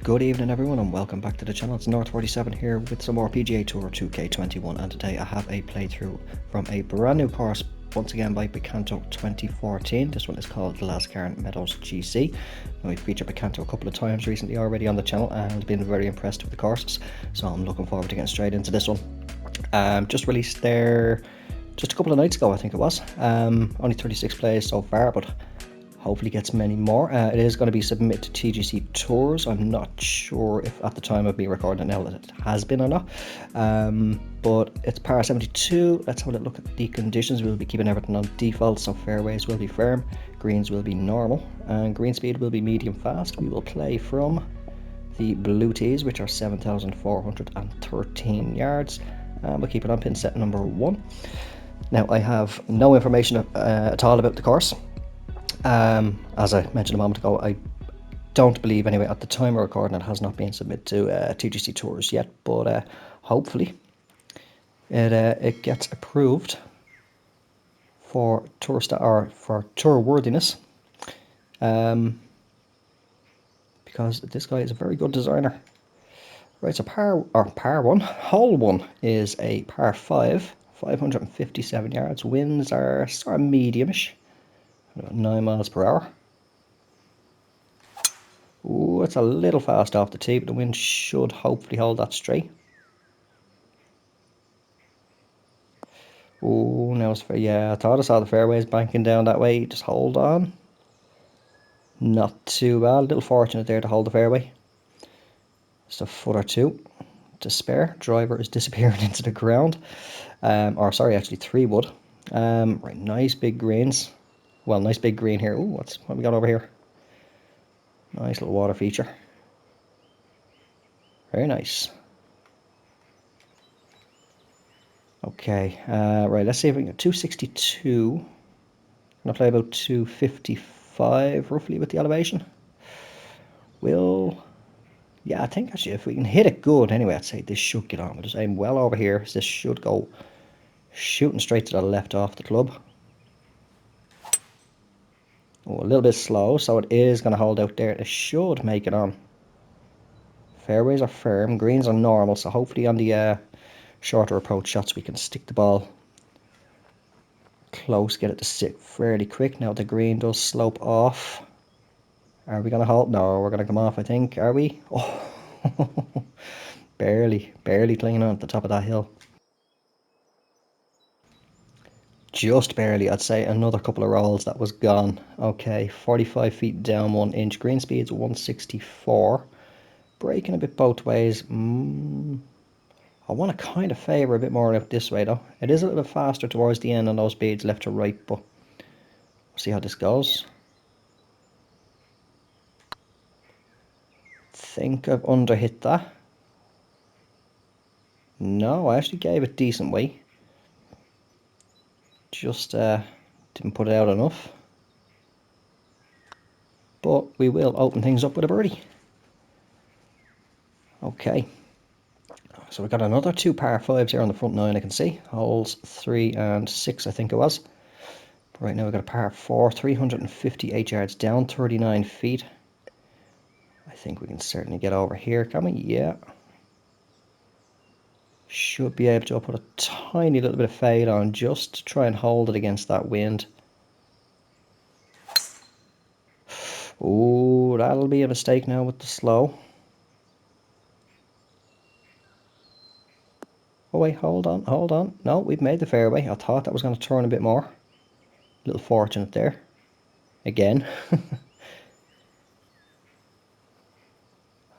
Good evening everyone and welcome back to the channel. It's North47 here with some more PGA Tour 2K21, and today I have a playthrough from a brand new course once again by Picanto 2014. This one is called Glascairn Meadows GC. Now, we've featured Picanto a couple of times recently already on the channel and been very impressed with the courses, so I'm looking forward to getting straight into this one. Just released there just a couple of nights ago, I think it was. Only 36 plays so far, but hopefully gets many more. It is going to be submitted to TGC Tours. I'm not sure if at the time of me recording it now that it has been or not, but it's par 72. Let's have a look at the conditions. We'll be keeping everything on default, so fairways will be firm, greens will be normal, and green speed will be medium fast. We will play from the blue tees, which are 7,413 yards, and we'll keep it on pin set number 1. Now, I have no information at all about the course. As I mentioned a moment ago, I don't believe anyway at the time of recording it has not been submitted to TGC Tours yet, but hopefully it gets approved for tour worthiness, because this guy is a very good designer. Right, so hole 1 is a par 5, 557 yards. Winds are sort of mediumish, about 9 miles per hour. Ooh, it's a little fast off the tee, but the wind should hopefully hold that straight. Ooh, now it's yeah, I thought I saw the fairways banking down that way. Just hold on. Not too bad. A little fortunate there to hold the fairway. Just a foot or two to spare. Driver is disappearing into the ground. Or sorry, actually 3 wood. Right, nice big greens. Well, nice big green here. Ooh, what we got over here? Nice little water feature. Very nice. Okay, right, let's see if we can get 262. I'm going to play about 255 roughly with the elevation. Yeah, I think actually if we can hit it good anyway, I'd say this should get on. We'll just aim well over here. This should go shooting straight to the left off the club. Oh, a little bit slow, so it is going to hold out there. It should make it on. Fairways are firm, greens are normal, so hopefully on the shorter approach shots we can stick the ball close, get it to sit fairly quick. Now the green does slope off. Are we going to hold? No, we're going to come off, I think. Are we? Oh, barely clinging on at the top of that hill. Just barely, I'd say. Another couple of rolls, that was gone. Okay, 45 feet down 1 inch. Green speed's 164. Braking a bit both ways. I want to kind of favour a bit more out this way though. It is a little bit faster towards the end on those speeds left to right, but we'll see how this goes. Think I've underhit that. No, I actually gave it decent weight. Just didn't put it out enough. But we will open things up with a birdie. Okay. So we've got another 2 par 5s here on the front 9, I can see. Holes 3 and 6, I think it was. But right now we've got a par 4, 358 yards down, 39 feet. I think we can certainly get over here, can we? Yeah. Should be able to put a tiny little bit of fade on just to try and hold it against that wind. Oh, that'll be a mistake now with the slow. Oh wait, hold on. No, we've made the fairway. I thought that was going to turn a bit more. A little fortunate there. Again.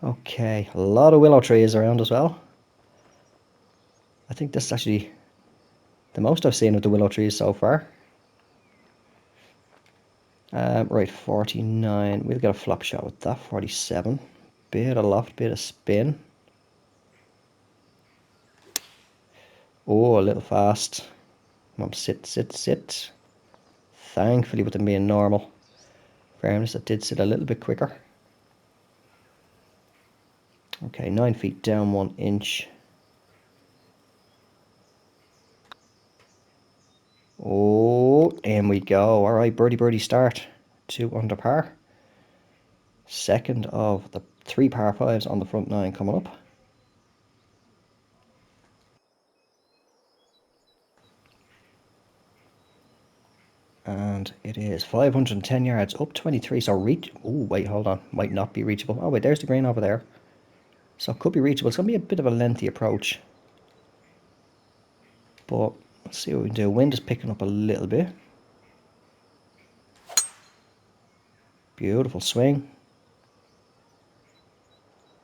Okay, a lot of willow trees around as well. I think this is actually the most I've seen of the willow trees so far. Right, 49. We'll get a flop shot with that. 47. Bit of loft, bit of spin. Oh, a little fast. Come on, sit. Thankfully, with them being normal. Fairness, that did sit a little bit quicker. Okay, 9 feet down 1 inch. Oh, in we go. All right, birdie start. 2 under par. Second of the 3 par 5s on the front 9 coming up. And it is 510 yards, up 23, so reach... Oh, wait, hold on. Might not be reachable. Oh, wait, there's the green over there. So it could be reachable. It's going to be a bit of a lengthy approach. But let's see what we can do. Wind is picking up a little bit. Beautiful swing.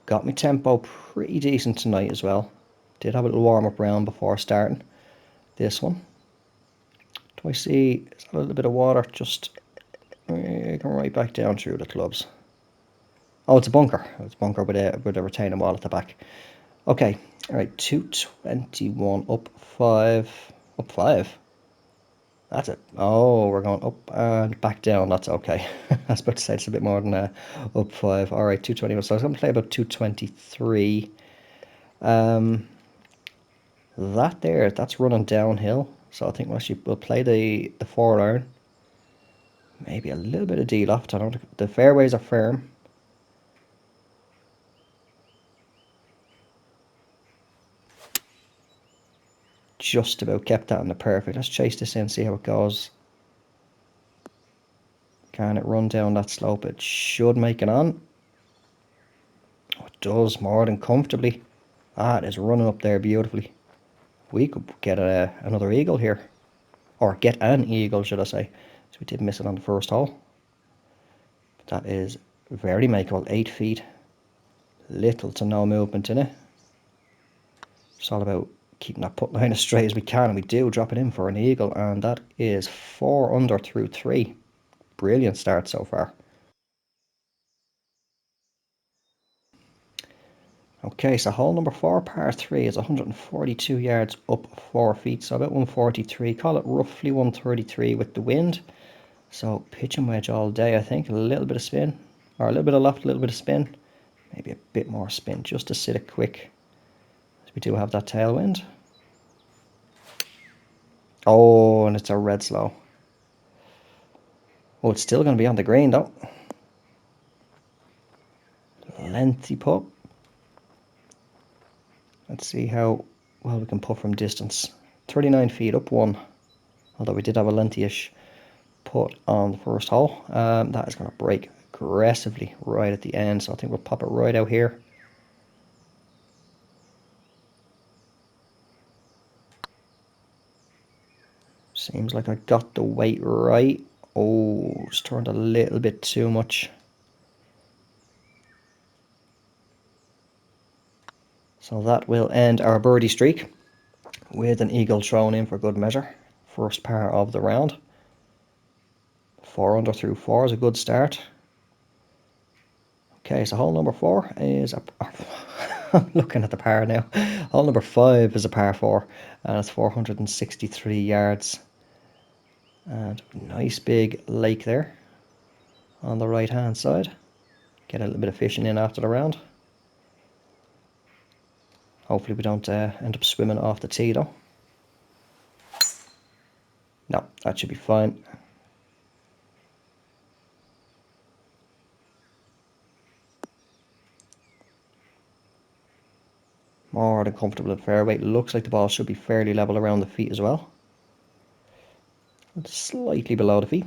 Got my tempo pretty decent tonight as well. Did have a little warm-up round before starting this one. Do I see a little bit of water just going right back down through the clubs? Oh, it's a bunker. It's a bunker with a retaining wall at the back. Okay, all right, 221 up 5. Up 5. That's it. Oh, we're going up and back down. That's okay. I was about to say it's a bit more than up 5. All right, 221. So I was going to play about 223. That there, that's running downhill. So I think we'll play the 4-iron. Maybe a little bit of D-loft. I don't. The fairways are firm. Just about kept that in the perfect. Let's chase this in, see how it goes. Can it run down that slope? It should make it on. Oh, it does, more than comfortably. Ah, it is running up there beautifully. We could get another eagle here. Or get an eagle, should I say. So we did miss it on the first hole. But that is very makeable. 8 feet. Little to no movement in it. It's all about keeping that putt line as straight as we can. And we do drop it in for an eagle. And that is 4 under through 3. Brilliant start so far. Okay, so hole number 4, par 3, is 142 yards up 4 feet, so about 143. Call it roughly 133 with the wind. So pitching wedge all day, I think. A little bit of spin, or a little bit of loft, a little bit of spin. Maybe a bit more spin just to sit it quick. We do have that tailwind. Oh, and it's a red slow. Oh, it's still going to be on the green though. Lengthy putt. Let's see how well we can putt from distance. 39 feet up 1. Although we did have a lengthy-ish putt on the first hole. That is going to break aggressively right at the end. So I think we'll pop it right out here. Seems like I got the weight right. Oh, just turned a little bit too much. So that will end our birdie streak with an eagle thrown in for good measure. First par of the round. 4 under through 4 is a good start. Okay, so hole number 4 is I'm looking at the par now. Hole number 5 is a par 4, and it's 463 yards. And nice big lake there on the right hand side. Get a little bit of fishing in after the round. Hopefully we don't end up swimming off the tee though. No, that should be fine. More than comfortable at fairway. Looks like the ball should be fairly level around the feet as well. It's slightly below the feet.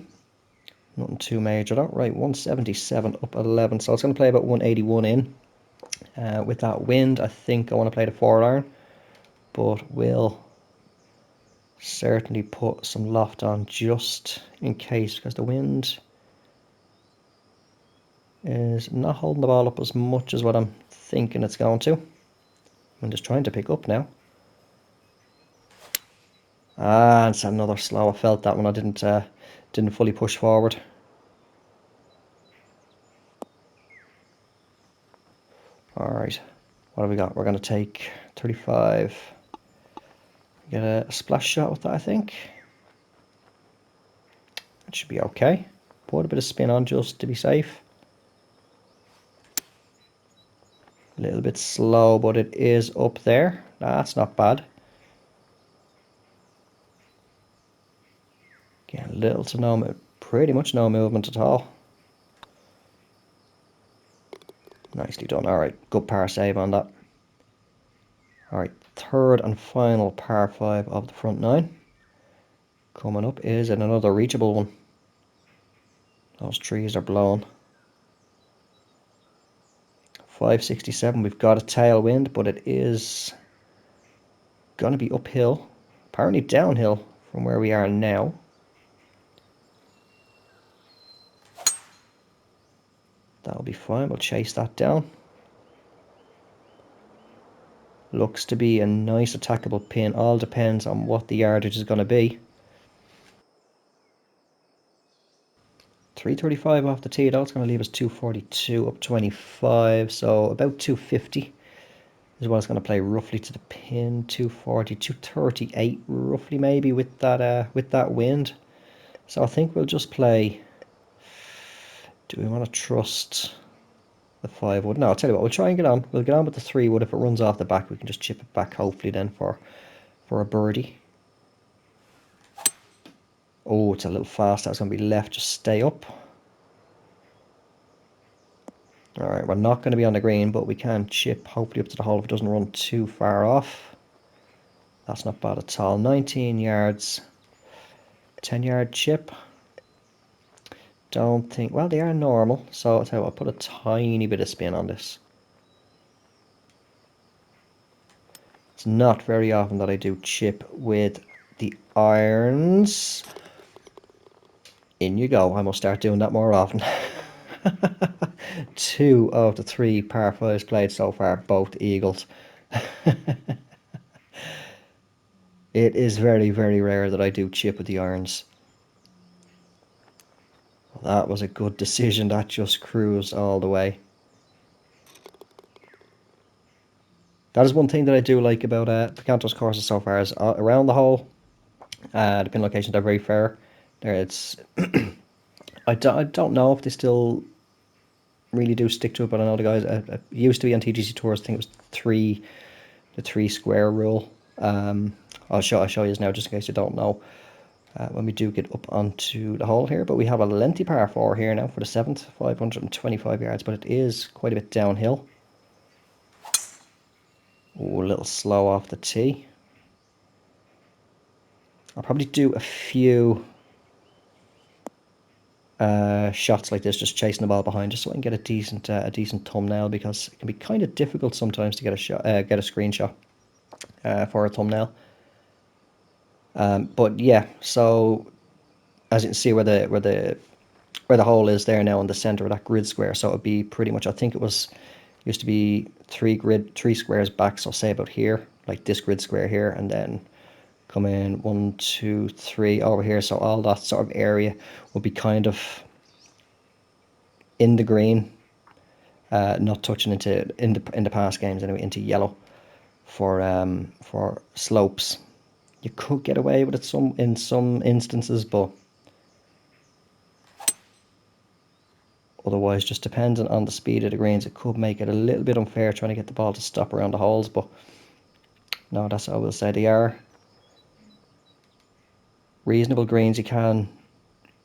Nothing too major though. Right, 177 up 11. So it's going to play about 181 in. With that wind, I think I want to play the 4-iron. But we'll certainly put some loft on just in case, because the wind is not holding the ball up as much as what I'm thinking it's going to. I'm just trying to pick up now. Ah, it's another slow. I felt that one. I didn't fully push forward. All right, what have we got? We're going to take 35. Get a splash shot with that, I think. That should be okay. Put a bit of spin on just to be safe. A little bit slow, but it is up there. That's not bad. Again, little to no, pretty much no movement at all. Nicely done. All right, good par save on that. All right, third and final par 5 of the front 9. Coming up is another reachable one. Those trees are blown. 567. We've got a tailwind, but it is going to be uphill. Apparently downhill from where we are now. That'll be fine. We'll chase that down. Looks to be a nice attackable pin. All depends on what the yardage is going to be. 335 off the tee. That's going to leave us 242 up 25. So about 250 is what it's going to play roughly to the pin. 240, 238 roughly maybe with that wind. So I think we'll just play. Do we want to trust the 5 wood? No, I'll tell you what, we'll try and get on. We'll get on with the 3 wood. If it runs off the back, we can just chip it back hopefully then for a birdie. Oh, it's a little fast. That's going to be left. Just stay up. Alright, we're not going to be on the green, but we can chip hopefully up to the hole if it doesn't run too far off. That's not bad at all. 19 yards. 10-yard chip. Don't think... Well, they are normal, so I'll tell you what, I'll put a tiny bit of spin on this. It's not very often that I do chip with the irons. In you go. I must start doing that more often. 2 of the 3 par 5s played so far, both eagles. It is very, very rare that I do chip with the irons. That was a good decision. That just cruised all the way. That is one thing that I do like about Picanto's courses so far is around the hole. The pin locations are very fair. There, it's I don't know if they still really do stick to it, but I know the guys used to be on TGC tours. I think it was the 3 square rule. I'll show you now just in case you don't know. When we do get up onto the hole here, but we have a lengthy par 4 here now for the 7th, 525 yards, but it is quite a bit downhill. Oh, a little slow off the tee. I'll probably do a few shots like this, just chasing the ball behind, just so I can get a decent thumbnail, because it can be kind of difficult sometimes to get a shot, get a screenshot for a thumbnail. But yeah, so as you can see where the hole is there now in the center of that grid square, so it'd be pretty much, I think it used to be 3 squares back, so say about here, like this grid square here, and then come in 1, 2, 3 over here, so all that sort of area will be kind of in the green, not touching into in the past games anyway, into yellow for slopes. You could get away with it in some instances, but otherwise, just depending on the speed of the greens, it could make it a little bit unfair trying to get the ball to stop around the holes. But no, that's what I will say. They are reasonable greens. You can,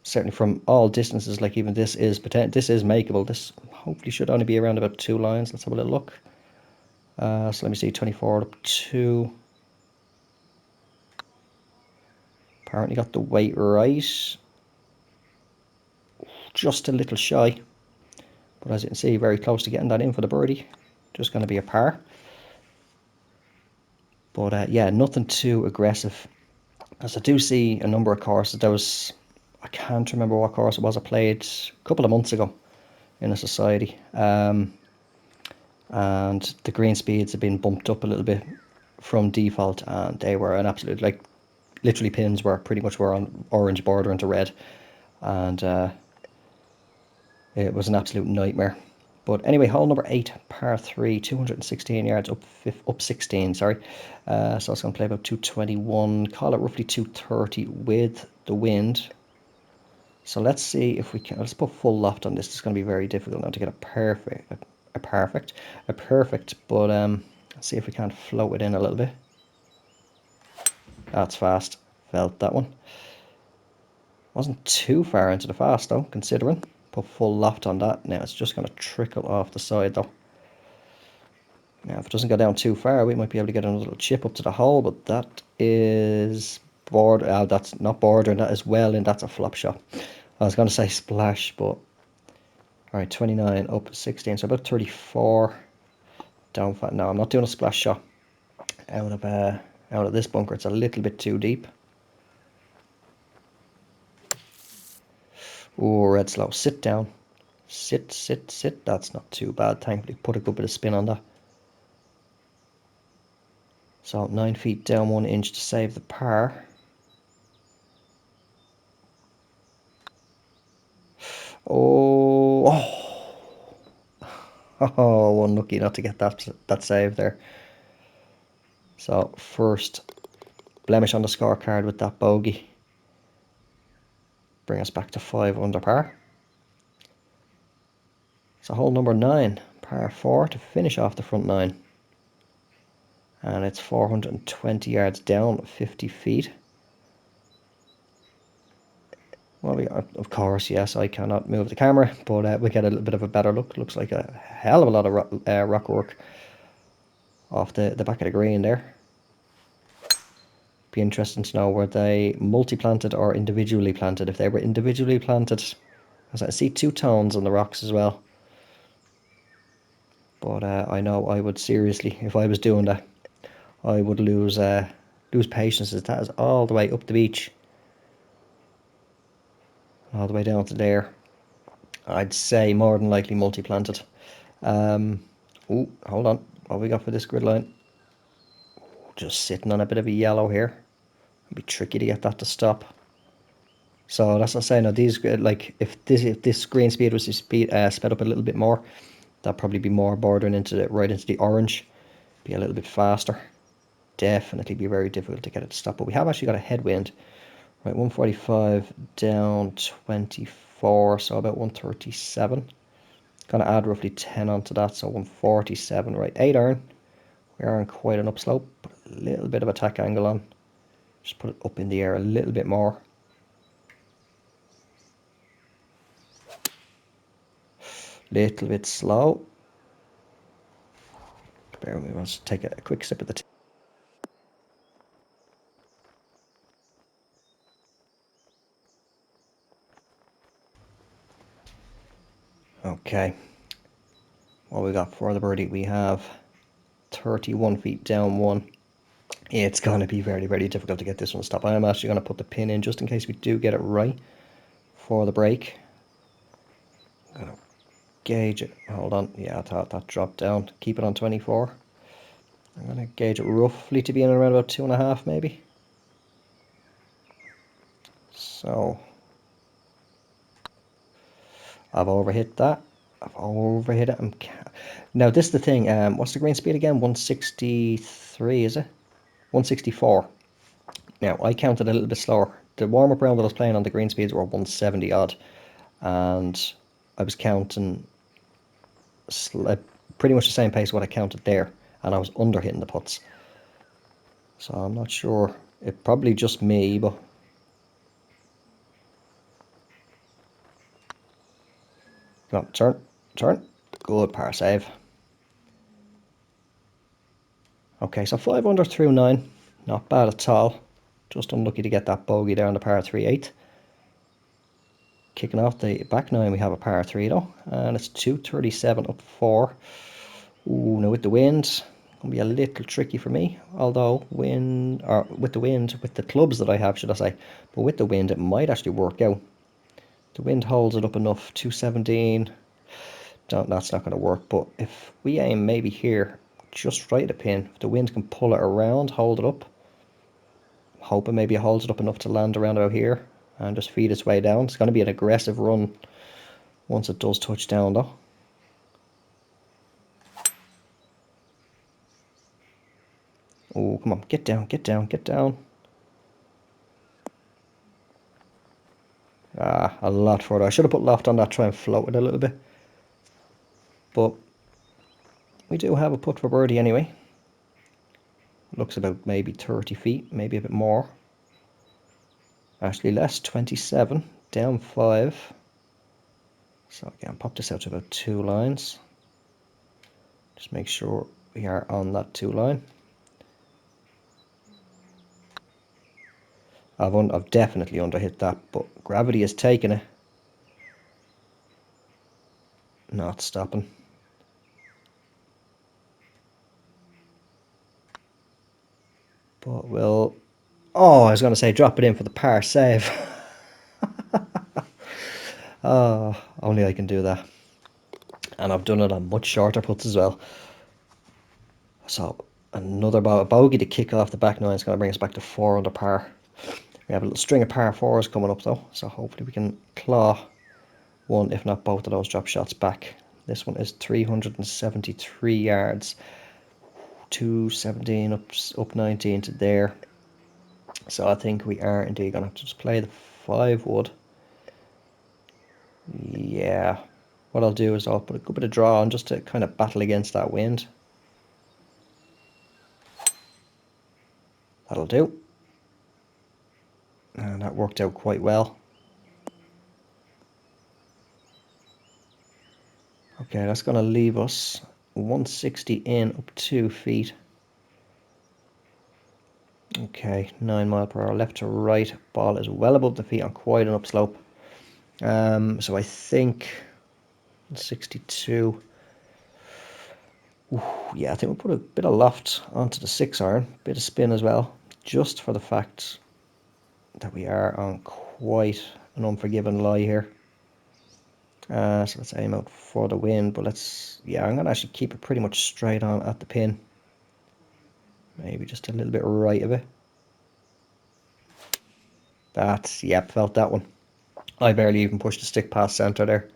certainly from all distances, like even this is makeable. This hopefully should only be around about 2 lines. Let's have a little look. So let me see, 24 up 2. Apparently got the weight right. Just a little shy. But as you can see, very close to getting that in for the birdie. Just going to be a par. But yeah, nothing too aggressive. As I do see a number of courses. I can't remember what course it was I played a couple of months ago in a society. And the green speeds have been bumped up a little bit from default, and they were an absolute, like, literally pins were on orange border into red, and it was an absolute nightmare. But anyway, hole number 8, par 3, 216 yards, up 16, sorry. So it's going to play about 221, call it roughly 230 with the wind. So let's see if we can, let's put full loft on this. It's going to be very difficult now to get a perfect, but let's see if we can't float it in a little bit. That's fast, felt that one. Wasn't too far into the fast though, considering. Put full loft on that. Now it's just going to trickle off the side though. Now, if it doesn't go down too far, we might be able to get another little chip up to the hole, but that is border. That's not bordering, that is well in. That's a flop shot. I was going to say splash, but alright, 29 up 16, so about 34 down. No, I'm not doing a splash shot out of this bunker. It's a little bit too deep. Oh, red slow. Sit down. Sit, sit, sit. That's not too bad. Thankfully, put a good bit of spin on that. So 9 feet down 1 inch to save the par. Oh, oh, unlucky not to get that save there. So first blemish on the scorecard with that bogey. Bring us back to 5 under par. So hole number 9, par 4 to finish off the front 9. And it's 420 yards down, 50 feet. Well, of course, yes, I cannot move the camera, but we get a little bit of a better look. Looks like a hell of a lot of rock work off the back of the green there. Be interesting to know, were they multi-planted or individually planted? If they were individually planted, as I see 2 tones on the rocks as well. But I know I would seriously, if I was doing that, I would lose patience, as that is all the way up the beach, all the way down to there. I'd say more than likely multi-planted. Oh, hold on. What have we got for this grid line? Just sitting on a bit of a yellow here. It'd be tricky to get that to stop. So that's what I'm saying. Now these, like, if this green speed was sped up a little bit more, that'd probably be more bordering into right into the orange. Be a little bit faster. Definitely be very difficult to get it to stop. But we have actually got a headwind. Right, 145 down 24, so about 137. Gonna add roughly 10 onto that, so 147. Right, 8 iron. We are on quite an upslope, but a little bit of attack angle on. Just put it up in the air a little bit more. Little bit slow. Bear with me, let's take a quick sip of the tea. Okay. What we got for the birdie? We have 31 feet down 1. It's going to be very, very difficult to get this one to stop. I am actually going to put the pin in just in case we do get it right for the break. I'm going to gauge it. Hold on. Yeah, I thought that dropped down. Keep it on 24. I'm going to gauge it roughly to be in around about 2.5 maybe. So I've overhit that. I've overhit it. Now this is the thing. What's the green speed again? 163, is it? 164. Now I counted a little bit slower. The warm-up round that I was playing on, the green speeds were 170 odd, and I was counting pretty much the same pace what I counted there, and I was under hitting the putts. So I'm not sure. It probably just me, but come on, turn. Good par save. Okay, so 5 under through 9, not bad at all. Just unlucky to get that bogey there on the par 3/8. Kicking off the back 9, we have a par 3 though, and it's 237 up 4. Ooh, now with the wind, gonna be a little tricky for me. Although with the clubs that I have, should I say, but with the wind, it might actually work out. The wind holds it up enough. 217. That's not going to work. But if we aim maybe here, just right at the pin, if the wind can pull it around, hold it up. I'm hoping maybe it holds it up enough to land around about here and just feed its way down. It's going to be an aggressive run once it does touch down though. Oh, come on, get down, get down, get down. Ah, a lot further. I should have put loft on that, try and float it a little bit. But we do have a putt for birdie anyway. Looks about maybe 30 feet, maybe a bit more. Actually less, 27, down 5. So again, pop this out to about 2 lines. Just make sure We are on that 2 line. I've definitely underhit that, but gravity is taking it. Not stopping. But we'll... Oh, I was going to say drop it in for the par save. Oh, only I can do that. And I've done it on much shorter putts as well. So another bogey to kick off the back nine is going to bring us back to 4 under par. We have a little string of par 4s coming up though, so hopefully we can claw one, if not both of those drop shots back. This one is 373 yards, 217 up 19 to there. So I think we are indeed going to have to just play the 5 wood. Yeah, what I'll do is I'll put a good bit of draw on just to kind of battle against that wind. That'll do. And that worked out quite well. Okay, that's going to leave us 160 in, up 2 feet. Okay, 9 mile per hour left to right. Ball is well above the feet on quite an upslope. So I think 62. Ooh, yeah, I think we'll put a bit of loft onto the 6 iron, bit of spin as well, just for the fact that we are on quite an unforgiving lie here. So let's aim out for the wind, but yeah, I'm going to actually keep it pretty much straight on at the pin. Maybe just a little bit right of it. Yep, felt that one. I barely even pushed the stick past centre there.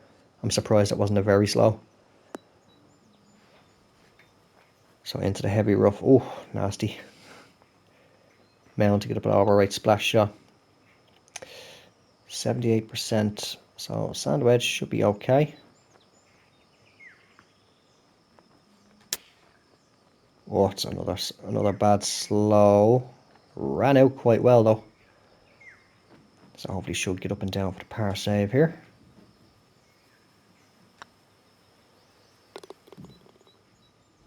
I'm surprised it wasn't a very slow. So into the heavy rough. Oh, nasty. Mound to get up an overright splash shot. 78%. So sand wedge should be okay. Oh, it's another bad slow. Ran out quite well though. So hopefully should get up and down for the par save here.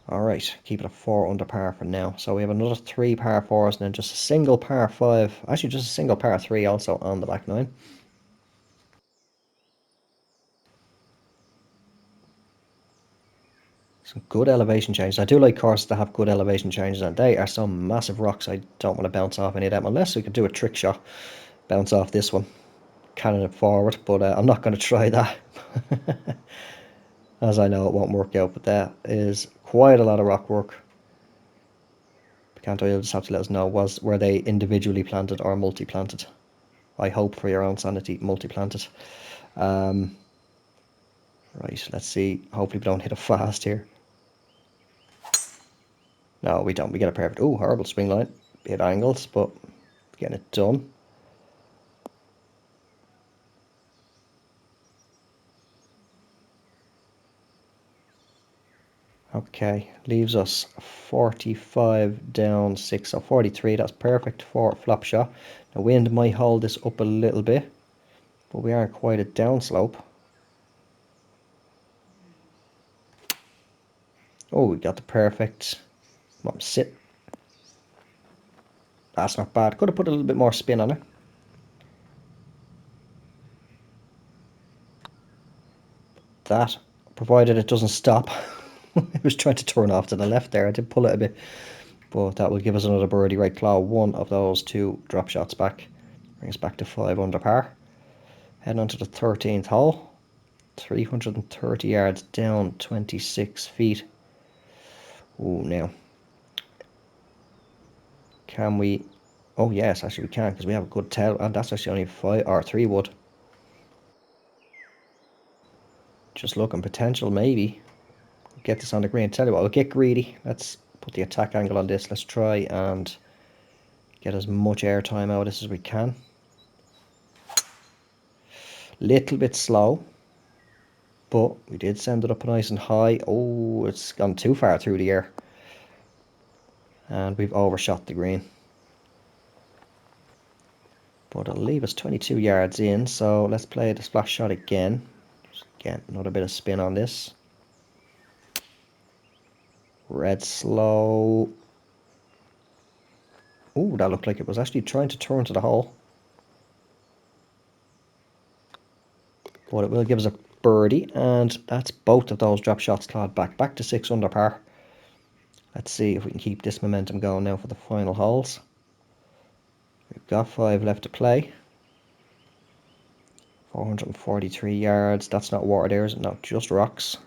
Alright, keep it a 4 under par for now. So we have another 3 par 4s and then just a single par 5. Actually just a single par 3 also on the back 9. Some good elevation changes. I do like courses that have good elevation changes, and they are some massive rocks. I don't want to bounce off any of them unless we could do a trick shot. Bounce off this one, cannon it forward, but I'm not going to try that. As I know it won't work out, but that is quite a lot of rock work. Can't you'll just have to let us know, were they individually planted or multi-planted? I hope for your own sanity, multi-planted. Right, let's see. Hopefully we don't hit it fast here. No, we don't. We get a perfect. Oh, horrible swing line. Bit angles, but getting it done. Okay, leaves us 45 down 6, so 43. That's perfect for a flop shot. The wind might hold this up a little bit, but we are quite a downslope. Oh, we got the perfect. Come on, sit. That's not bad. Could have put a little bit more spin on it. That, provided it doesn't stop. It was trying to turn off to the left there. I did pull it a bit, but that will give us another birdie right claw. One of those 2 drop shots back. Brings us back to 5 under par. Heading on to the 13th hole. 330 yards down, 26 feet. Oh, now. Can we... Oh, yes, actually we can, because we have a good tail. And that's actually only 5 or 3 wood. Just looking potential, maybe. Get this on the green. Tell you what, we'll get greedy. Let's put the attack angle on this. Let's try and get as much air time out of this as we can. Little bit slow, but we did send it up nice and high. Oh, it's gone too far through the air. And we've overshot the green. But it'll leave us 22 yards in, so let's play the splash shot again. Just get another bit of spin on this. Red slow. Ooh, that looked like it was actually trying to turn to the hole. But it will give us a birdie, and that's both of those drop shots clawed back to 6 under par. Let's see if we can keep this momentum going now for the final holes. We've got 5 left to play. 443 yards. That's not water there, is it? No, just rocks.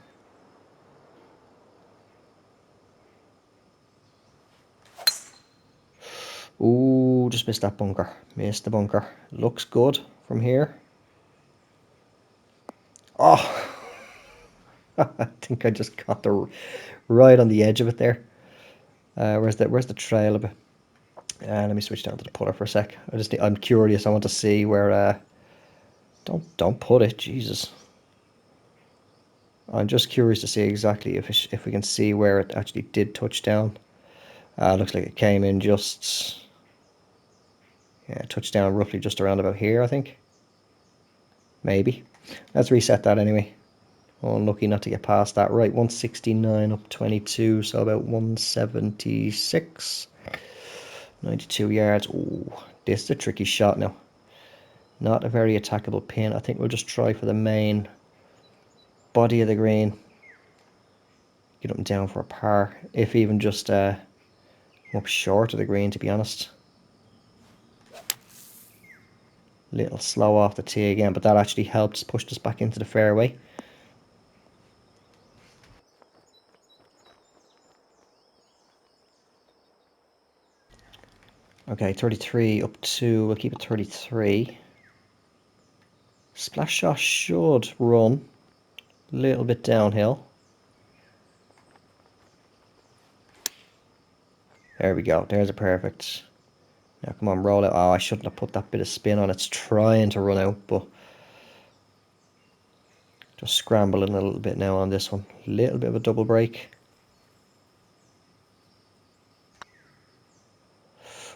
Ooh, just missed that bunker. Missed the bunker. Looks good from here. Oh, I think I just got the right on the edge of it there. Where's the trail of it? Let me switch down to the putter for a sec. I'm curious. I want to see where. Don't put it, Jesus. I'm just curious to see exactly if we can see where it actually did touch down. Looks like it came in just. Yeah, touched down roughly just around about here, I think. Maybe. Let's reset that anyway. Oh, unlucky not to get past that. Right, 169 up 22, so about 176. 92 yards. Ooh, this is a tricky shot now. Not a very attackable pin. I think we'll just try for the main body of the green. Get up and down for a par. If even just up short of the green, to be honest. Little slow off the tee again, but that actually helped push us back into the fairway. Okay, 33 up to, we'll keep it 33. Splash shot should run a little bit downhill. There we go, there's a perfect. Now come on, roll it. Oh, I shouldn't have put that bit of spin on. It's trying to run out, but just scrambling a little bit now on this one. A little bit of a double break.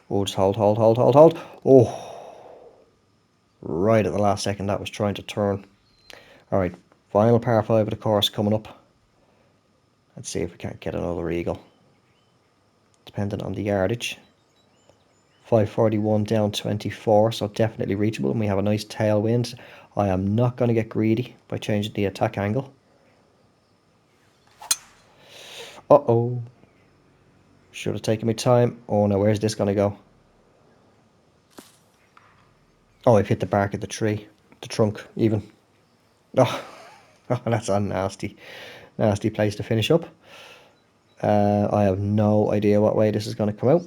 Oh, just hold. Oh, right at the last second, that was trying to turn. All right, final par 5 of the course coming up. Let's see if we can't get another eagle. Depending on the yardage. 541 down 24, so definitely reachable, and we have a nice tailwind. I am not going to get greedy by changing the attack angle. Uh-oh. Should have taken my time. Oh no, where's this going to go? Oh, I've hit the bark of the tree. The trunk, even. Oh, oh that's a nasty place to finish up. I have no idea what way this is going to come out.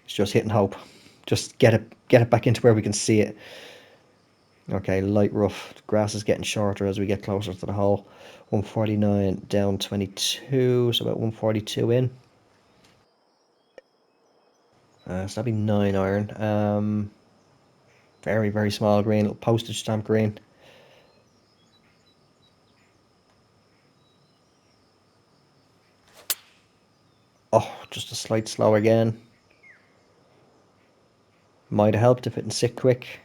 It's just hit and hope. Just get it back into where we can see it. Okay, light rough. The grass is getting shorter as we get closer to the hole. 149 down 22, so about 142 in. So that'd be 9 iron. Very, very small green, little postage stamp green. Oh, just a slight slow again. Might have helped if it didn't sit quick.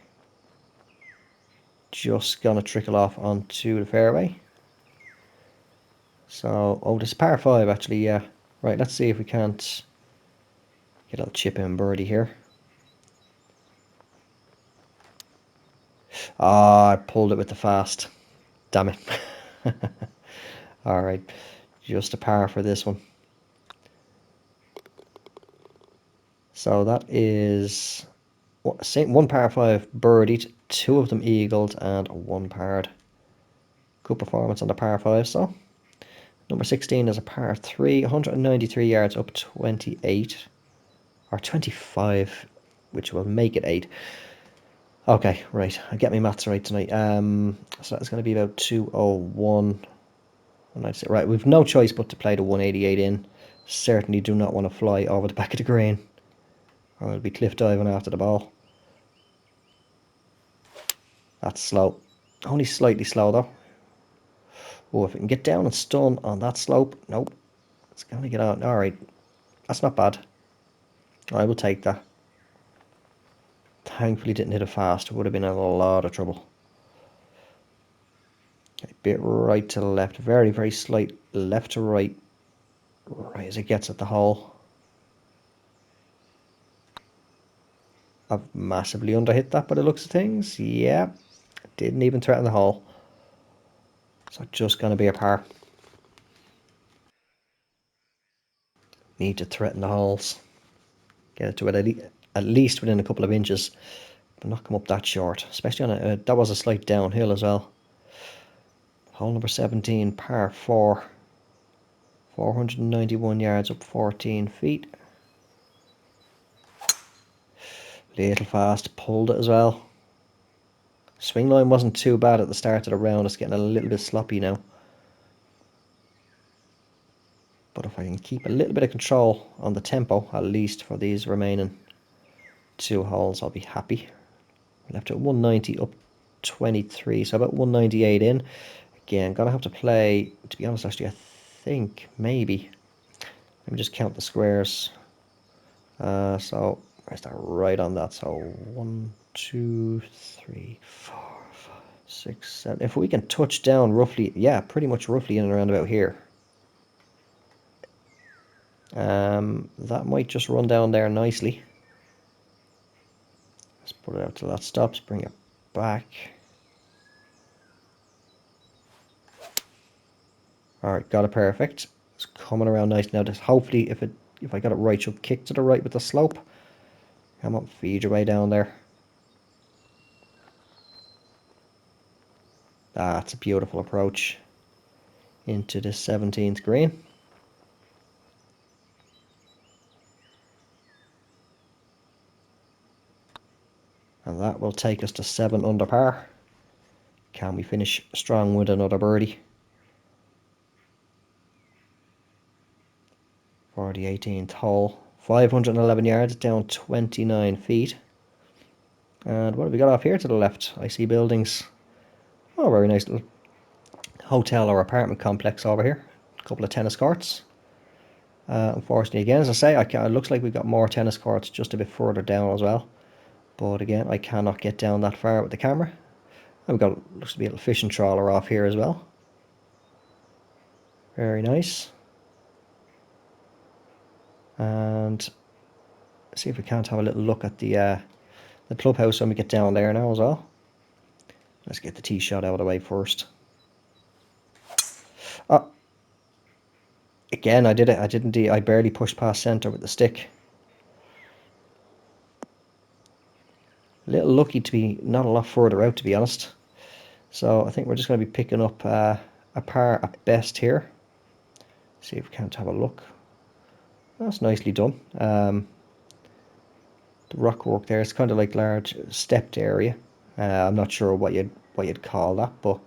Just gonna trickle off onto the fairway. So, oh, this is par 5 actually, yeah. Right, let's see if we can't get a little chip in birdie here. Ah, I pulled it with the fast. Damn it. Alright, just a par for this one. So that is one par 5 birdied, 2 of them eagled, and 1 parred. Good performance on the par 5, so. Number 16 is a par 3, 193 yards up 28. Or 25, which will make it 8. Okay, right. I get my maths right tonight. So that's going to be about 201. And I'd say, right, we've no choice but to play the 188 in. Certainly do not want to fly over the back of the green, or I'll be cliff diving after the ball. That's slow. Only slightly slow though. Oh, if it can get down and stun on that slope. Nope. It's going to get out. Alright. That's not bad. I will take that. Thankfully didn't hit it fast. It would have been in a lot of trouble. A bit right to the left, very, very slight left to right, right as it gets at the hole. I've massively underhit that by the looks of things. Yeah, didn't even threaten the hole. So just going to be a par. Need to threaten the holes. Get it to it at least within a couple of inches, but not come up that short. Especially on a that was a slight downhill as well. Hole number 17, par 4. 491 yards up 14 feet. Little fast, pulled it as well. Swing line wasn't too bad at the start of the round. It's getting a little bit sloppy now. But if I can keep a little bit of control on the tempo, at least for these remaining 2 holes, I'll be happy. Left at 190 up 23, so about 198 in. Again, gonna have to play, to be honest, actually, I think maybe. Let me just count the squares. So, where's that? Right on that. So, 1, 2, 3, 4, 5, 6, 7. If we can touch down roughly, yeah, pretty much roughly in and around about here. That might just run down there nicely. Let's put it out till that stops, bring it back. Alright, got it perfect. It's coming around nice now. Just hopefully if I got it right, she'll kick to the right with the slope. Come on, feed your way down there. That's a beautiful approach into the 17th green. And that will take us to 7 under par. Can we finish strong with another birdie? For the 18th hole. 511 yards, down 29 feet. And what have we got off here to the left? I see buildings. Oh, very nice little hotel or apartment complex over here. A couple of tennis courts. Unfortunately, again, as I say, it looks like we've got more tennis courts just a bit further down as well. But again, I cannot get down that far with the camera. And we've got, looks to be a little fishing trawler off here as well. Very nice. And see if we can't have a little look at the clubhouse when we get down there now as well. Let's get the tee shot out of the way first. Oh, again, I did it. I barely pushed past centre with the stick. A little lucky to be not a lot further out, to be honest. So I think we're just going to be picking up a par at best here. See if we can't have a look. That's nicely done. The rock work there, it's kind of like large stepped area. I'm not sure what you'd call that, but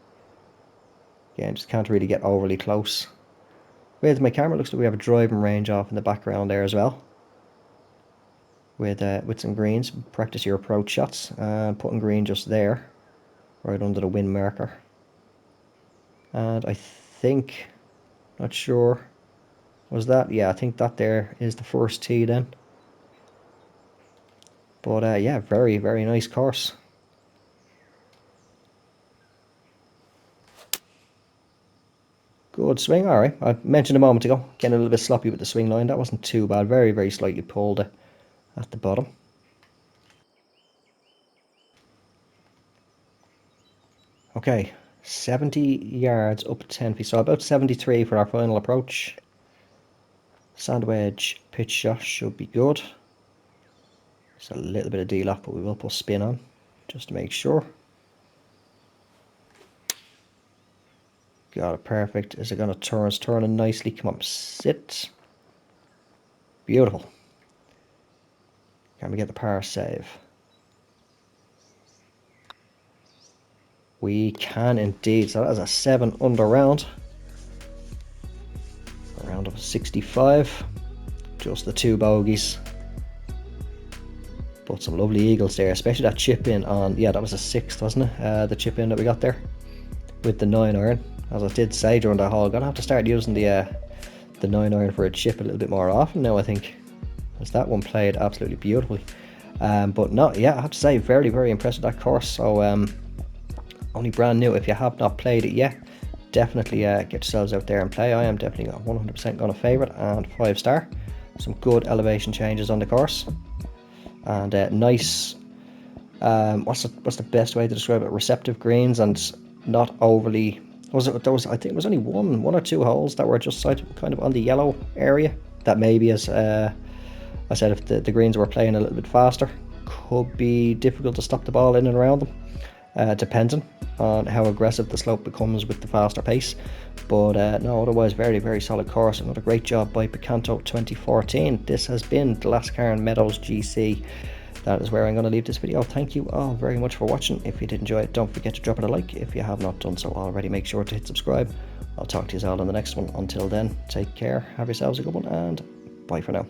again, just can't really get overly close. With my camera, looks like we have a driving range off in the background there as well. With some greens, practice your approach shots. Putting green just there, right under the wind marker. And I think, not sure, was that? Yeah, I think that there is the first tee then. But yeah, very, very nice course. Good swing, alright. I mentioned a moment ago, getting a little bit sloppy with the swing line. That wasn't too bad. Very, very slightly pulled at the bottom. Okay, 70 yards up 10 feet. So about 73 for our final approach. Sand wedge pitch shot should be good. Just a little bit of D-lock, but we will put spin on just to make sure. Got it perfect. Is it going to turn? It's turning nicely. Come on, sit. Beautiful. Can we get the par save? We can indeed. So that is a 7 under round. A round of 65. Just the 2 bogeys. But some lovely eagles there, especially that chip in on, yeah, that was a 6th, wasn't it? The chip in that we got there with the 9 iron. As I did say during the hole, gonna have to start using the 9 iron for a chip a little bit more often now, I think, as that one played absolutely beautifully. But no, yeah, I have to say, very, very impressed with that course. So only brand new. If you have not played it yet, definitely get yourselves out there and play. I am definitely 100% going to favourite, and 5-star. Some good elevation changes on the course, and nice. What's the best way to describe it? Receptive greens, and not overly. There was I think it was only one or two holes that were just kind of on the yellow area. That maybe, as I said, if the greens were playing a little bit faster, could be difficult to stop the ball in and around them, depending on how aggressive the slope becomes with the faster pace. But no, otherwise very, very solid course. Another great job by Picanto 2014. This has been Glascairn Meadows GC. That is where I'm going to leave this video. Thank you all very much for watching. If you did enjoy it, don't forget to drop it a like. If you have not done so already, make sure to hit subscribe. I'll talk to you all in the next one. Until then, take care, have yourselves a good one, and bye for now.